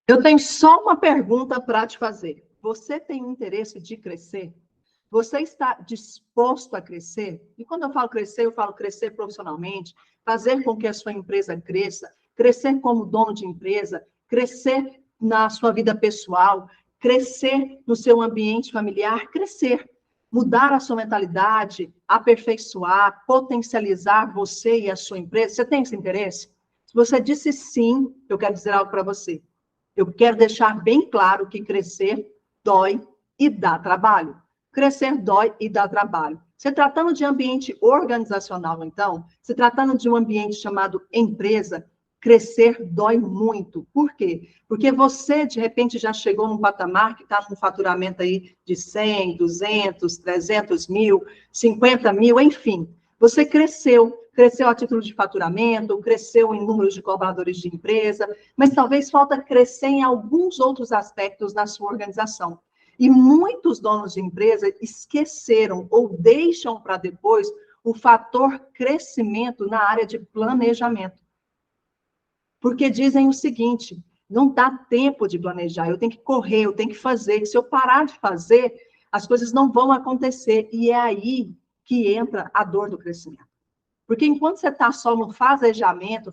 Eu tenho só uma pergunta para te fazer. Você tem interesse de crescer? Você está disposto a crescer? E quando eu falo crescer profissionalmente, fazer com que a sua empresa cresça, crescer como dono de empresa, crescer na sua vida pessoal, crescer no seu ambiente familiar, crescer, mudar a sua mentalidade, aperfeiçoar, potencializar você e a sua empresa. Você tem esse interesse? Se você disse sim, eu quero dizer algo para você. Eu quero deixar bem claro que crescer dói e dá trabalho. Crescer dói e dá trabalho. Se tratando de ambiente organizacional, então, se tratando de um ambiente chamado empresa, crescer dói muito. Por quê? Porque você, de repente, já chegou num patamar que está num faturamento aí de 100, 200, 300 mil, 50 mil, enfim. Você cresceu a título de faturamento, cresceu em números de colaboradores de empresa, mas talvez falta crescer em alguns outros aspectos na sua organização. E muitos donos de empresa esqueceram ou deixam para depois o fator crescimento na área de planejamento. Porque dizem o seguinte, não dá tempo de planejar, eu tenho que correr, eu tenho que fazer, se eu parar de fazer, as coisas não vão acontecer. E é aí que entra a dor do crescimento. Porque enquanto você está só no fazejamento,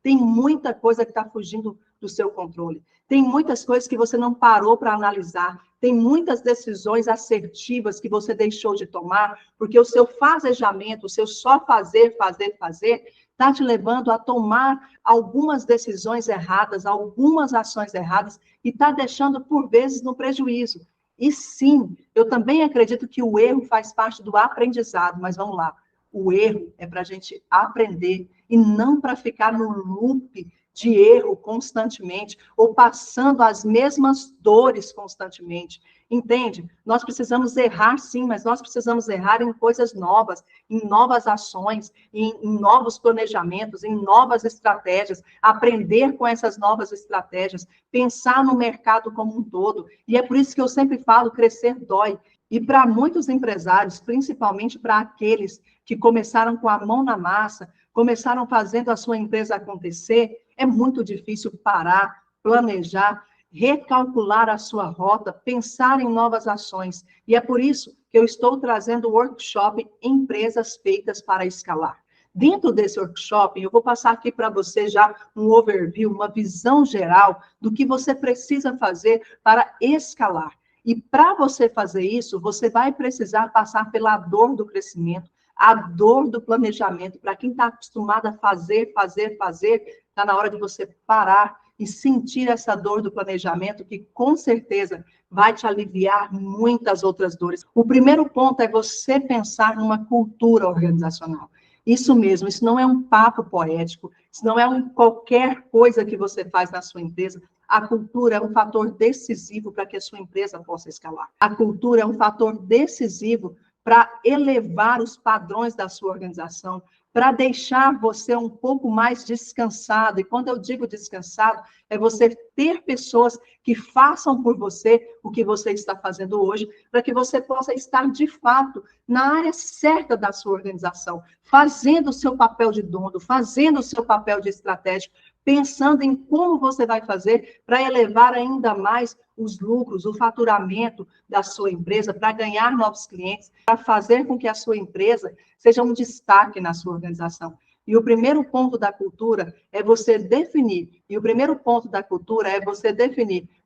tem muita coisa que está fugindo do seu controle. Tem muitas coisas que você não parou para analisar. Tem muitas decisões assertivas que você deixou de tomar, porque o seu fazejamento, o seu só fazer, está te levando a tomar algumas decisões erradas, algumas ações erradas, e está deixando, por vezes, no prejuízo. E sim, eu também acredito que o erro faz parte do aprendizado, mas vamos lá. O erro é para a gente aprender e não para ficar no loop de erro constantemente ou passando as mesmas dores constantemente. Entende? Nós precisamos errar, sim, mas nós precisamos errar em coisas novas, em novas ações, em novos planejamentos, em novas estratégias, aprender com essas novas estratégias, pensar no mercado como um todo. E é por isso que eu sempre falo, crescer dói. E para muitos empresários, principalmente para aqueles que começaram com a mão na massa, começaram fazendo a sua empresa acontecer, é muito difícil parar, planejar, recalcular a sua rota, pensar em novas ações. E é por isso que eu estou trazendo o workshop Empresas Feitas para Escalar. Dentro desse workshop, eu vou passar aqui para você já um overview, uma visão geral do que você precisa fazer para escalar. E para você fazer isso, você vai precisar passar pela dor do crescimento, a dor do planejamento. Para quem está acostumado a fazer, está na hora de você parar e sentir essa dor do planejamento, que com certeza vai te aliviar muitas outras dores. O primeiro ponto é você pensar numa cultura organizacional. Isso mesmo, isso não é um papo poético, isso não é qualquer coisa que você faz na sua empresa. A cultura é um fator decisivo para que a sua empresa possa escalar. A cultura é um fator decisivo para elevar os padrões da sua organização, para deixar você um pouco mais descansado. E quando eu digo descansado, é você ter pessoas que façam por você o que você está fazendo hoje, para que você possa estar, de fato, na área certa da sua organização, fazendo o seu papel de dono, fazendo o seu papel de estratégico, pensando em como você vai fazer para elevar ainda mais os lucros, o faturamento da sua empresa, para ganhar novos clientes, para fazer com que a sua empresa seja um destaque na sua organização. E o primeiro ponto da cultura é você definir,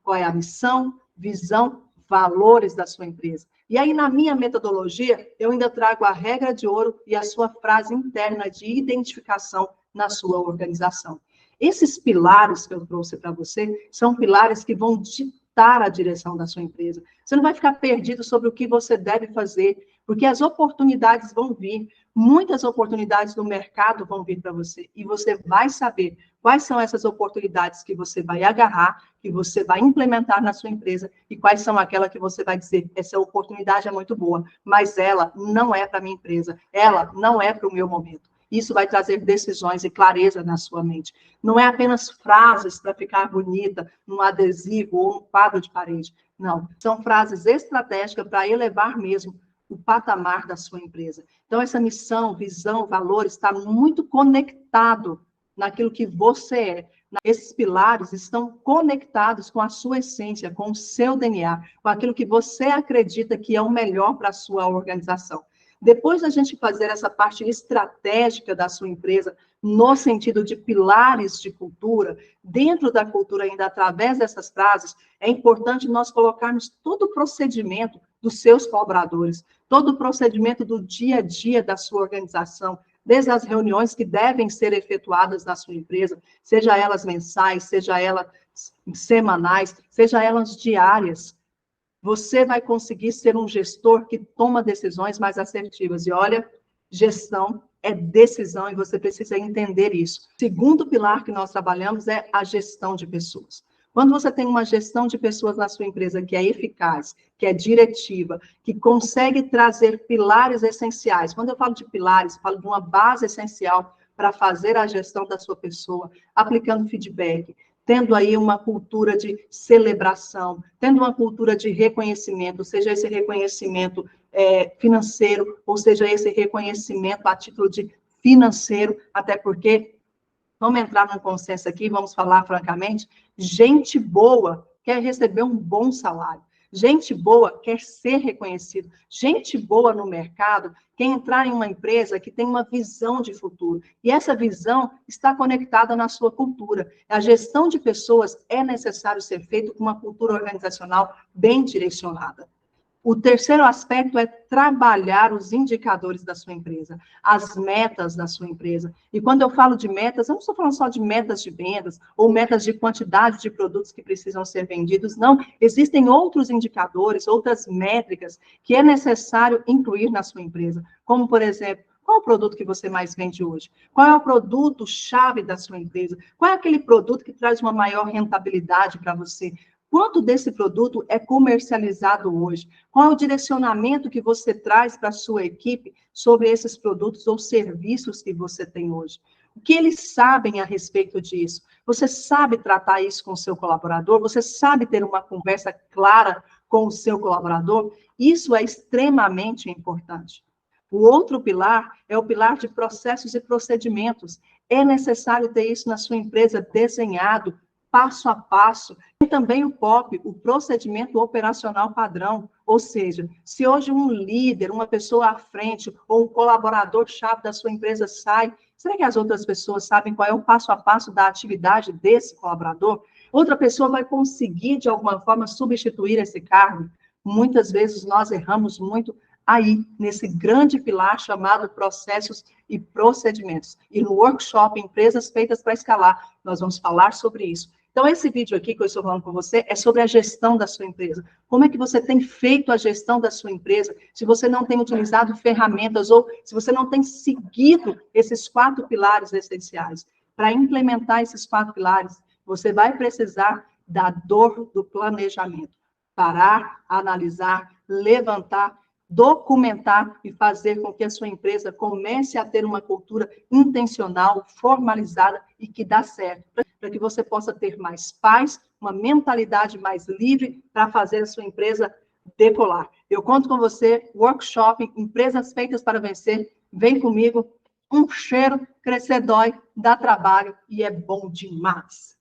qual é a missão, visão, valores da sua empresa. E aí, na minha metodologia, eu ainda trago a regra de ouro e a sua frase interna de identificação na sua organização. Esses pilares que eu trouxe para você são pilares que vão ditar a direção da sua empresa. Você não vai ficar perdido sobre o que você deve fazer, porque as oportunidades vão vir, muitas oportunidades no mercado vão vir para você, e você vai saber quais são essas oportunidades que você vai agarrar, que você vai implementar na sua empresa, e quais são aquelas que você vai dizer, essa oportunidade é muito boa, mas ela não é para a minha empresa, ela não é para o meu momento. Isso vai trazer decisões e clareza na sua mente. Não é apenas frases para ficar bonita num adesivo ou num quadro de parede. Não, são frases estratégicas para elevar mesmo o patamar da sua empresa. Então, essa missão, visão, valor está muito conectado naquilo que você é. Esses pilares estão conectados com a sua essência, com o seu DNA, com aquilo que você acredita que é o melhor para a sua organização. Depois da gente fazer essa parte estratégica da sua empresa, no sentido de pilares de cultura, dentro da cultura ainda através dessas frases, é importante nós colocarmos todo o procedimento dos seus colaboradores, todo o procedimento do dia a dia da sua organização, desde as reuniões que devem ser efetuadas na sua empresa, seja elas mensais, seja elas semanais, seja elas diárias. Você vai conseguir ser um gestor que toma decisões mais assertivas. E olha, gestão é decisão e você precisa entender isso. O segundo pilar que nós trabalhamos é a gestão de pessoas. Quando você tem uma gestão de pessoas na sua empresa que é eficaz, que é diretiva, que consegue trazer pilares essenciais. Quando eu falo de pilares, eu falo de uma base essencial para fazer a gestão da sua pessoa, aplicando feedback, tendo aí uma cultura de celebração, tendo uma cultura de reconhecimento, seja esse reconhecimento financeiro, ou seja esse reconhecimento a título de financeiro, até porque, vamos entrar num consenso aqui, vamos falar francamente, gente boa quer receber um bom salário. Gente boa quer ser reconhecido. Gente boa no mercado quer entrar em uma empresa que tem uma visão de futuro. E essa visão está conectada na sua cultura. A gestão de pessoas é necessário ser feita com uma cultura organizacional bem direcionada. O terceiro aspecto é trabalhar os indicadores da sua empresa, as metas da sua empresa. E quando eu falo de metas, eu não estou falando só de metas de vendas ou metas de quantidade de produtos que precisam ser vendidos, não. Existem outros indicadores, outras métricas que é necessário incluir na sua empresa, como, por exemplo, qual é o produto que você mais vende hoje? Qual é o produto-chave da sua empresa? Qual é aquele produto que traz uma maior rentabilidade para você? Quanto desse produto é comercializado hoje? Qual é o direcionamento que você traz para a sua equipe sobre esses produtos ou serviços que você tem hoje? O que eles sabem a respeito disso? Você sabe tratar isso com o seu colaborador? Você sabe ter uma conversa clara com o seu colaborador? Isso é extremamente importante. O outro pilar é o pilar de processos e procedimentos. É necessário ter isso na sua empresa desenhado, passo a passo. E também o POP, o procedimento operacional padrão, ou seja, se hoje um líder, uma pessoa à frente ou um colaborador-chave da sua empresa sai, será que as outras pessoas sabem qual é o passo a passo da atividade desse colaborador? Outra pessoa vai conseguir, de alguma forma, substituir esse cargo? Muitas vezes nós erramos muito aí, nesse grande pilar chamado processos e procedimentos. E no workshop Empresas Feitas para Escalar, nós vamos falar sobre isso. Então, esse vídeo aqui que eu estou falando com você é sobre a gestão da sua empresa. Como é que você tem feito a gestão da sua empresa, se você não tem utilizado ferramentas ou se você não tem seguido esses 4 pilares essenciais. Para implementar esses 4 pilares, você vai precisar da dor do planejamento. Parar, analisar, levantar, documentar e fazer com que a sua empresa comece a ter uma cultura intencional, formalizada e que dá certo, para que você possa ter mais paz, uma mentalidade mais livre para fazer a sua empresa decolar. Eu conto com você, workshop, Empresas Feitas para Vencer, vem comigo, um cheiro, crescer dói, dá trabalho e é bom demais.